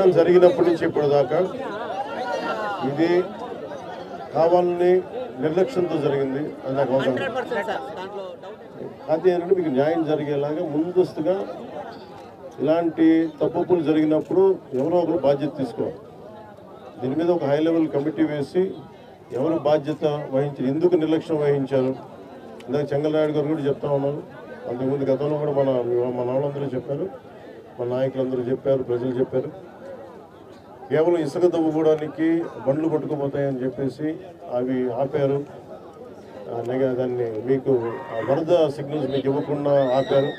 కట్టడం జరిగినప్పటి నుంచి ఇప్పటిదాకా ఇది కావాలని నిర్లక్ష్యంతో జరిగింది. అది నాకు అవసరం. అది ఏంటంటే మీకు న్యాయం జరిగేలాగా ముందస్తుగా ఇలాంటి తప్పులు జరిగినప్పుడు ఎవరో ఒకరు బాధ్యత తీసుకోవాలి. దీని మీద ఒక హై లెవెల్ కమిటీ వేసి ఎవరు బాధ్యత వహించారు, ఎందుకు నిర్లక్ష్యం వహించారు. ఇందాక చెంగలరాయుడు గారు కూడా చెప్తా ఉన్నారు. అంతకుముందు గతంలో కూడా మన వాళ్ళందరూ చెప్పారు, మన నాయకులందరూ చెప్పారు, ప్రజలు చెప్పారు. కేవలం ఇసుక తవ్వుకోవడానికి బండ్లు పట్టుకుపోతాయని చెప్పేసి అవి ఆపారు. దాన్ని మీకు వరద సిగ్నల్స్ మీకు ఇవ్వకుండా ఆపారు.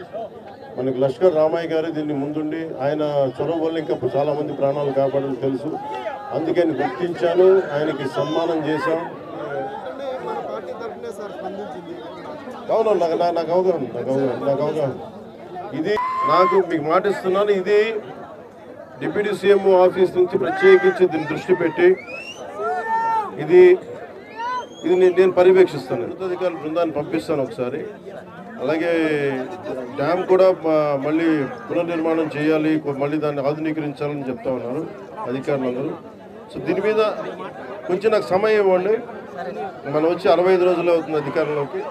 మనకి లష్కర్ రామయ్య గారు దీన్ని ముందుండి ఆయన చొరవ వల్ల ఇంకా చాలామంది ప్రాణాలు కాపాడని తెలుసు. అందుకని గుర్తించాను, ఆయనకి సన్మానం చేశాం. అవును, నాకు అవగాహన. ఇది నాకు మీకు మాట ఇస్తున్నాను. ఇది డిప్యూటీ సీఎం ఆఫీస్ నుంచి ప్రత్యేకించి దీన్ని దృష్టి పెట్టి ఇది నేను పర్యవేక్షిస్తాను. ఉన్నతాధికారుల బృందాన్ని పంపిస్తాను ఒకసారి. అలాగే డ్యామ్ కూడా మళ్ళీ పునర్నిర్మాణం చేయాలి, మళ్ళీ దాన్ని ఆధునీకరించాలని చెప్తా ఉన్నారు అధికారులందరూ. సో దీని మీద కొంచెం నాకు సమయం ఇవ్వండి. మనం వచ్చి 65 రోజులు అవుతుంది అధికారంలోకి.